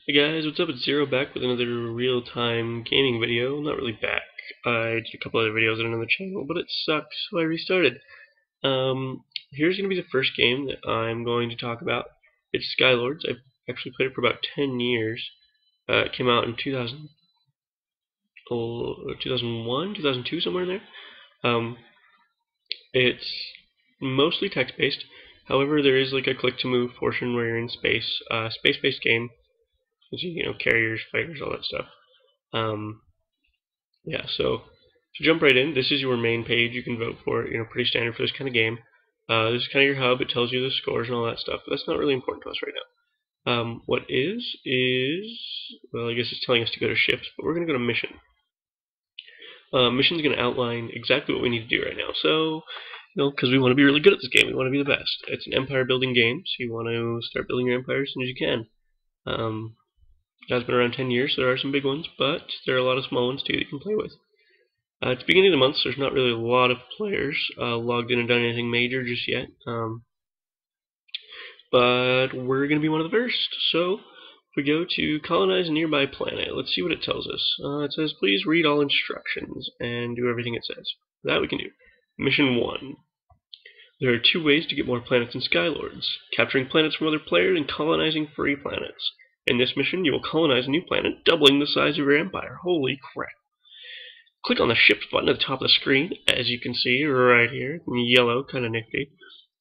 Hey guys, what's up? It's Zero back with another real-time gaming video. Not really back. I did a couple other videos on another channel, but it sucked, so I restarted. Here's going to be the first game that I'm going to talk about. It's Skylords. I've actually played it for about 10 years. It came out in 2001, 2002, somewhere in there. It's mostly text-based. However, there is like a click-to-move portion where you're in space. Space-based game. Carriers, fighters, all that stuff. Yeah, so to jump right in, this is your main page you can vote for. Pretty standard for this kind of game. This is kind of your hub. It tells you the scores and all that stuff, but that's not really important to us right now. What is, well, I guess it's telling us to go to ships, but we're going to go to mission. Mission's going to outline exactly what we need to do right now. So, because we want to be really good at this game, we want to be the best. It's an empire building game, so you want to start building your empire as soon as you can. It has been around 10 years, so there are some big ones, but there are a lot of small ones too that you can play with. It's the beginning of the month, so there's not really a lot of players logged in and done anything major just yet. But we're going to be one of the first. So if we go to colonize a nearby planet, let's see what it tells us. It says, please read all instructions and do everything it says. That we can do. Mission 1. There are 2 ways to get more planets in Skylords: capturing planets from other players and colonizing free planets. In this mission, you will colonize a new planet, doubling the size of your empire. Holy crap. Click on the Ships button at the top of the screen, as you can see right here, in yellow, kind of nifty.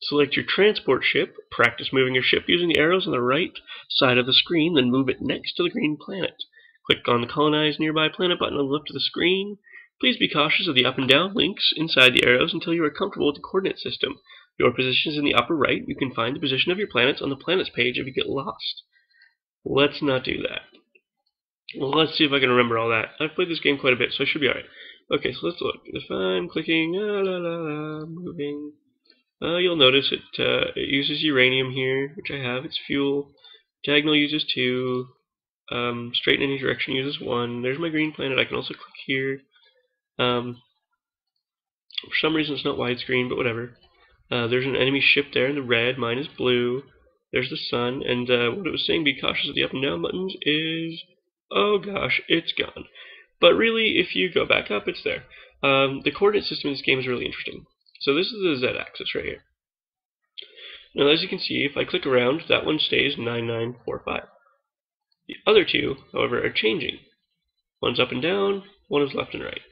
Select your transport ship, practice moving your ship using the arrows on the right side of the screen, then move it next to the green planet. Click on the Colonize Nearby Planet button on the left of the screen. Please be cautious of the up and down links inside the arrows until you are comfortable with the coordinate system. Your position is in the upper right. You can find the position of your planets on the planets page if you get lost. Let's not do that. Well, let's see if I can remember all that. I've played this game quite a bit, so I should be alright. Okay, so let's look. If I'm clicking, moving, you'll notice it uses uranium here, which I have. It's fuel. Diagonal uses 2. Straight in any direction uses 1. There's my green planet. I can also click here. For some reason it's not widescreen, but whatever. There's an enemy ship there in the red. Mine is blue. There's the sun, and what it was saying, be cautious of the up and down buttons, is, oh gosh, it's gone. But really, if you go back up, it's there. The coordinate system in this game is really interesting. So this is the z-axis right here. Now, as you can see, if I click around, that one stays 9945. The other 2, however, are changing. One's up and down, one is left and right.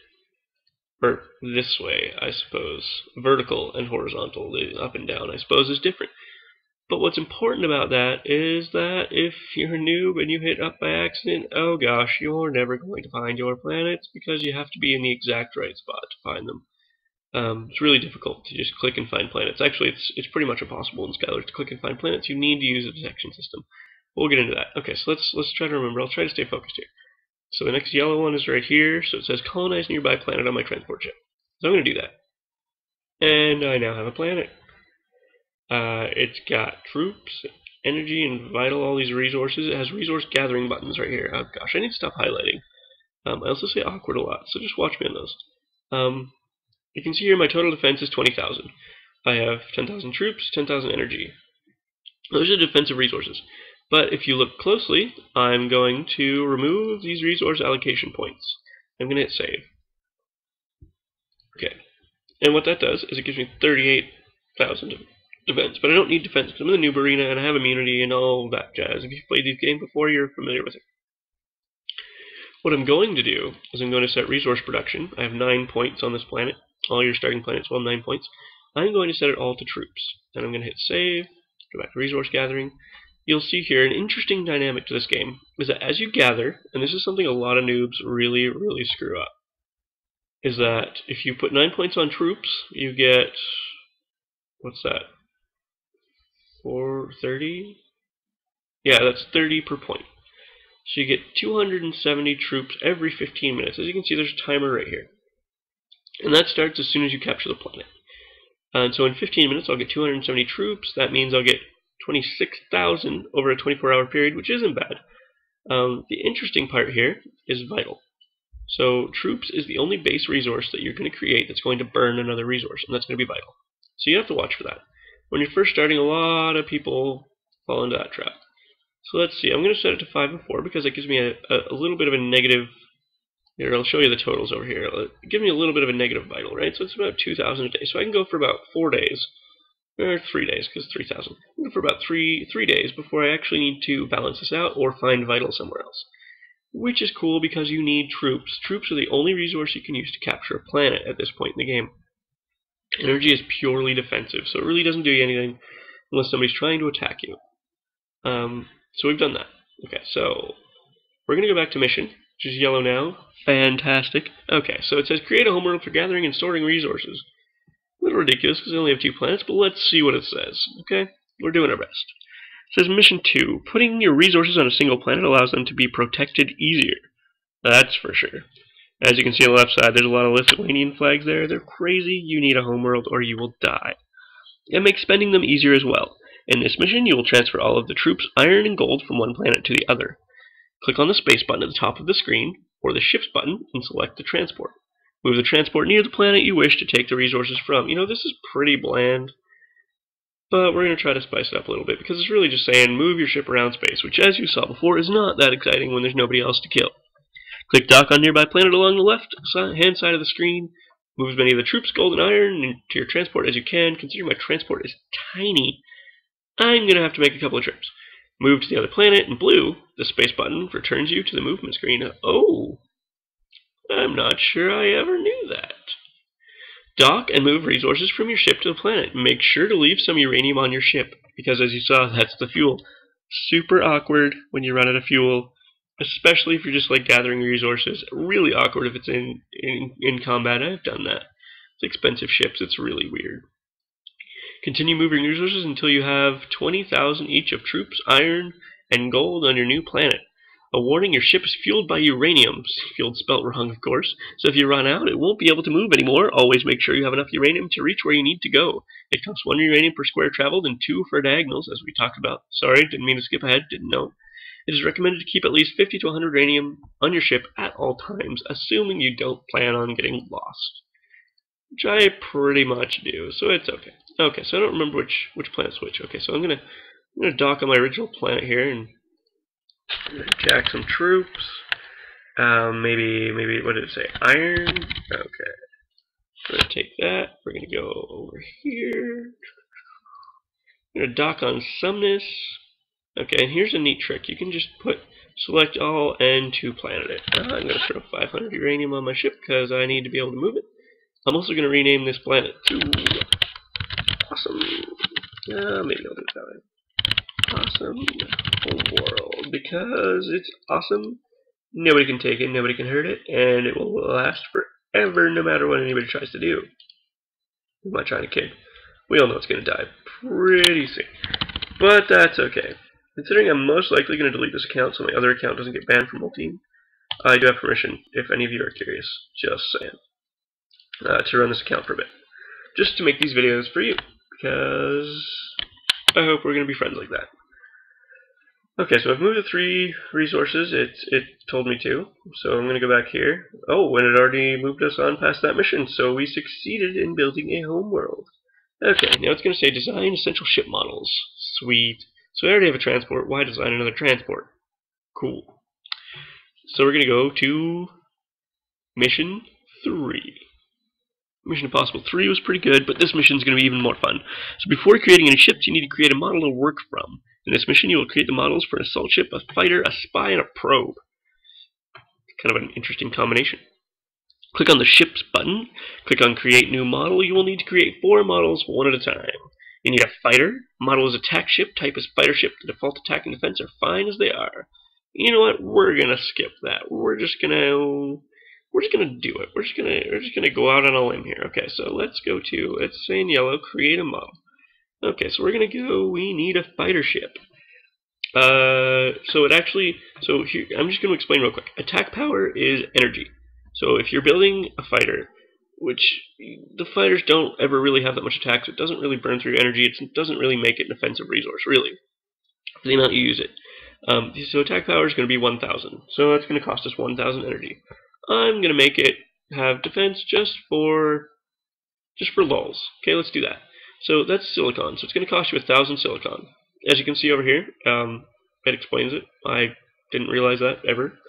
Or this way, I suppose. Vertical and horizontal, the up and down, I suppose, is different. But what's important about that is that if you're a noob and you hit up by accident, oh gosh, you're never going to find your planets because you have to be in the exact right spot to find them. It's really difficult to just click and find planets. Actually, it's pretty much impossible in Skylords to click and find planets. You need to use a detection system. We'll get into that. Okay, so let's try to remember. I'll try to stay focused here. So the next yellow one is right here. So it says colonize nearby planet on my transport ship. So I'm going to do that. And I now have a planet. It's got troops, energy, and vital, all these resources. It has resource gathering buttons right here. Oh gosh, I need to stop highlighting. I also say awkward a lot, so just watch me on those. You can see here my total defense is 20,000. I have 10,000 troops, 10,000 energy. Those are defensive resources. But if you look closely, I'm going to remove these resource allocation points. I'm going to hit save. Okay. And what that does is it gives me 38,000 defense, but I don't need defense because I'm in the noob arena and I have immunity and all that jazz. If you've played these games before, you're familiar with it. What I'm going to do is I'm going to set resource production. I have 9 points on this planet. All your starting planets will have 9 points. I'm going to set it all to troops. And I'm going to hit save, go back to resource gathering. You'll see here an interesting dynamic to this game is that as you gather, and this is something a lot of noobs really, really screw up, is that if you put 9 points on troops, you get, what's that? 430? Yeah, that's 30 per point. So you get 270 troops every 15 minutes. As you can see, there's a timer right here. And that starts as soon as you capture the planet. And so in 15 minutes, I'll get 270 troops. That means I'll get 26,000 over a 24-hour period, which isn't bad. The interesting part here is vital. So troops is the only base resource that you're going to create that's going to burn another resource, and that's going to be vital. So you have to watch for that. When you're first starting, a lot of people fall into that trap. So let's see, I'm going to set it to 5 and 4 because it gives me a little bit of a negative. Here, I'll show you the totals over here. It'll give me a little bit of a negative vital, right? So it's about 2,000 a day. So I can go for about 4 days, or 3 days, because 3,000. I can go for about three days before I actually need to balance this out or find vital somewhere else. Which is cool because you need troops. Troops are the only resource you can use to capture a planet at this point in the game. Energy is purely defensive, so it really doesn't do you anything unless somebody's trying to attack you. So we've done that. Okay, so we're going to go back to mission, which is yellow now. Fantastic. Okay, so it says create a homeworld for gathering and storing resources. A little ridiculous because I only have 2 planets, but let's see what it says. Okay, we're doing our best. It says mission 2. Putting your resources on a single planet allows them to be protected easier. That's for sure. As you can see on the left side, there's a lot of Lithuanian flags there. They're crazy. You need a homeworld or you will die. It makes spending them easier as well. In this mission, you will transfer all of the troops, iron, and gold from one planet to the other. Click on the space button at the top of the screen, or the ships button, and select the transport. Move the transport near the planet you wish to take the resources from. You know, this is pretty bland, but we're going to try to spice it up a little bit, because it's really just saying move your ship around space, which, as you saw before, is not that exciting when there's nobody else to kill. Click dock on nearby planet along the left-hand side of the screen. Move as many of the troops, gold, and iron into your transport as you can. Considering my transport is tiny, I'm going to have to make a couple of trips. Move to the other planet. In blue, the space button returns you to the movement screen. Oh, I'm not sure I ever knew that. Dock and move resources from your ship to the planet. Make sure to leave some uranium on your ship, because as you saw, that's the fuel. Super awkward when you run out of fuel, especially if you're just like gathering resources. Really awkward if it's in combat. I've done that. It's expensive ships. It's really weird. Continue moving resources until you have 20,000 each of troops, iron, and gold on your new planet. A warning, your ship is fueled by uranium. Fueled spelt wrong, of course. So if you run out, it won't be able to move anymore. Always make sure you have enough uranium to reach where you need to go. It costs 1 uranium per square traveled and 2 for diagonals, as we talked about. Sorry, didn't mean to skip ahead, didn't know. It is recommended to keep at least 50 to 100 uranium on your ship at all times, assuming you don't plan on getting lost. Which I pretty much do, so it's okay. Okay, so I don't remember which planet switch. Okay, so I'm gonna dock on my original planet here and jack some troops. Maybe what did it say? Iron. Okay, we're gonna take that. We're gonna go over here. I'm gonna dock on Sumnus. Okay, and here's a neat trick. You can just select all and to planet it. I'm gonna throw 500 uranium on my ship because I need to be able to move it. I'm also going to rename this planet to Awesome. Maybe I'll do it that way. Awesome Homeworld, because it's awesome. Nobody can take it, nobody can hurt it, and it will last forever no matter what anybody tries to do. I'm not trying to kid. We all know it's going to die pretty soon. But that's okay. Considering I'm most likely going to delete this account so my other account doesn't get banned from multi, I do have permission, if any of you are curious. Just saying. To run this account for a bit. Just to make these videos for you, because I hope we're going to be friends like that. Okay, so I've moved the 3 resources it told me to, so I'm going to go back here. Oh, and it already moved us on past that mission, so we succeeded in building a homeworld. Okay, now it's going to say design essential ship models. Sweet. So I already have a transport. Why design another transport? Cool. So we're going to go to mission 3. Mission Impossible 3 was pretty good, but this mission is going to be even more fun. So before creating any ships, you need to create a model to work from. In this mission, you will create the models for an assault ship, a fighter, a spy, and a probe. Kind of an interesting combination. Click on the Ships button. Click on Create New Model. You will need to create 4 models one at a time. You need a fighter. Model is attack ship. Type is fighter ship. The default attack and defense are fine as they are. You know what? We're going to skip that. We're just gonna do it. We're just gonna go out on a lim here. Okay, so let's go to, let's say in yellow, create a model. Okay, so we're gonna go. We need a fighter ship. So here I'm just gonna explain real quick. Attack power is energy. So if you're building a fighter, which the fighters don't ever really have that much attack, so it doesn't really burn through your energy. It doesn't really make it an offensive resource, really, for the amount you use it. So attack power is going to be 1,000. So that's going to cost us 1,000 energy. I'm going to make it have defense just for lulz. Okay, let's do that. So that's silicon. So it's going to cost you 1,000 silicon. As you can see over here, It explains it. I didn't realize that ever.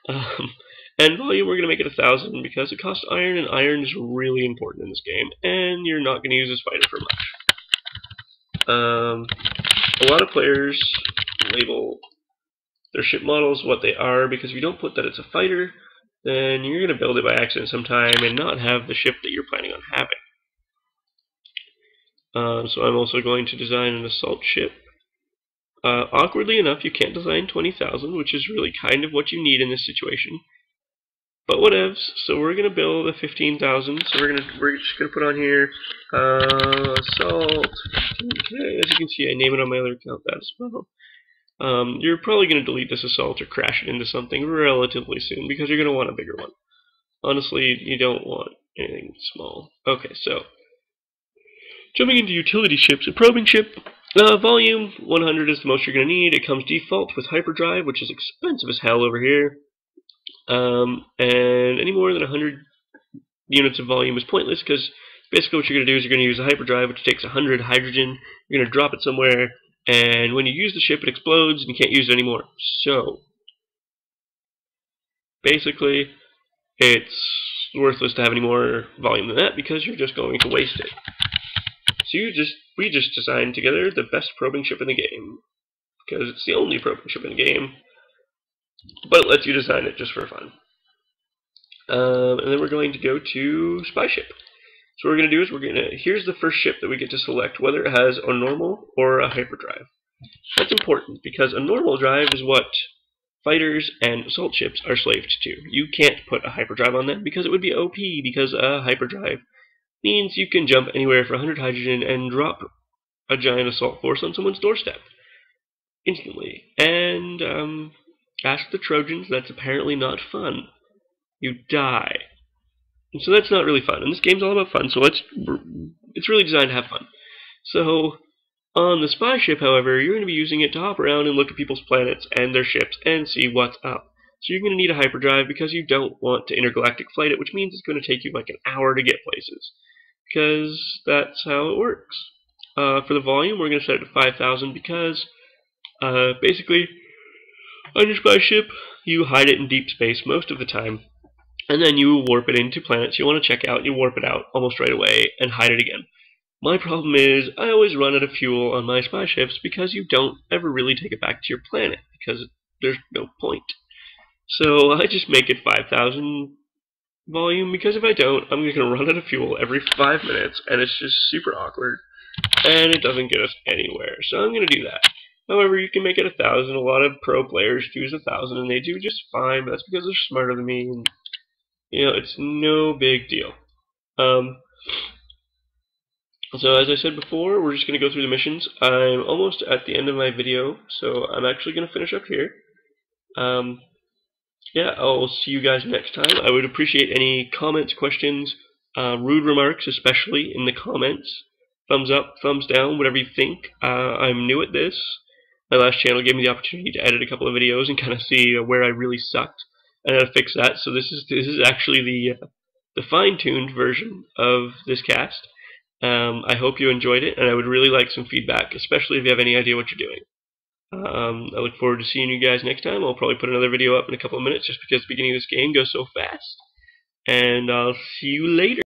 Um, and volume, we're going to make it 1,000 because it costs iron, and iron is really important in this game, and you're not going to use this fighter for much. A lot of players label their ship models what they are, because if you don't put that it's a fighter, then you're going to build it by accident sometime and not have the ship that you're planning on having. So I'm also going to design an assault ship. Awkwardly enough, you can't design 20,000, which is really kind of what you need in this situation. But whatevs. So we're gonna build a 15,000. So we're just gonna put on here assault 15K. As you can see, I name it on my other account that as well. You're probably gonna delete this assault or crash it into something relatively soon because you're gonna want a bigger one. Honestly, you don't want anything small. Okay, so jumping into utility ships, a probing ship. Volume 100 is the most you're going to need. It comes default with hyperdrive, which is expensive as hell over here. And any more than 100 units of volume is pointless, because basically what you're going to do is you're going to use a hyperdrive, which takes 100 hydrogen. You're going to drop it somewhere, and when you use the ship, it explodes, and you can't use it anymore. So, basically, it's worthless to have any more volume than that, because you're just going to waste it. So we just designed together the best probing ship in the game, because it's the only probing ship in the game, but it lets you design it just for fun. And then we're going to go to spy ship. So what we're going to do is here's the first ship that we get to select, whether it has a normal or a hyperdrive. That's important, because a normal drive is what fighters and assault ships are slaved to. You can't put a hyperdrive on them because it would be OP, because a hyperdrive means you can jump anywhere for 100 hydrogen and drop a giant assault force on someone's doorstep instantly. And ask the Trojans, that's apparently not fun. You die. And so that's not really fun. And this game's all about fun, so it's really designed to have fun. So on the spy ship, however, you're going to be using it to hop around and look at people's planets and their ships and see what's up. So you're going to need a hyperdrive because you don't want to intergalactic flight it, which means it's going to take you like an hour to get places, because that's how it works. For the volume, we're going to set it to 5,000 because basically on your spy ship, you hide it in deep space most of the time, and then you warp it into planets you want to check out, and you warp it out almost right away and hide it again. My problem is I always run out of fuel on my spy ships because you don't ever really take it back to your planet, because there's no point. So I just make it 5,000 volume, because if I don't, I'm going to run out of fuel every 5 minutes, and it's just super awkward, and it doesn't get us anywhere. So I'm going to do that. However, you can make it 1,000. A lot of pro players choose 1,000, and they do just fine, but that's because they're smarter than me, and it's no big deal. So as I said before, we're just going to go through the missions. I'm almost at the end of my video, so I'm actually going to finish up here. Yeah, I'll see you guys next time. I would appreciate any comments, questions, rude remarks, especially in the comments. Thumbs up, thumbs down, whatever you think. I'm new at this. My last channel gave me the opportunity to edit a couple of videos and kind of see where I really sucked and how to fix that. So this is actually the fine-tuned version of this cast. I hope you enjoyed it, and I would really like some feedback, especially if you have any idea what you're doing. I look forward to seeing you guys next time. I'll probably put another video up in a couple of minutes just because the beginning of this game goes so fast. And I'll see you later.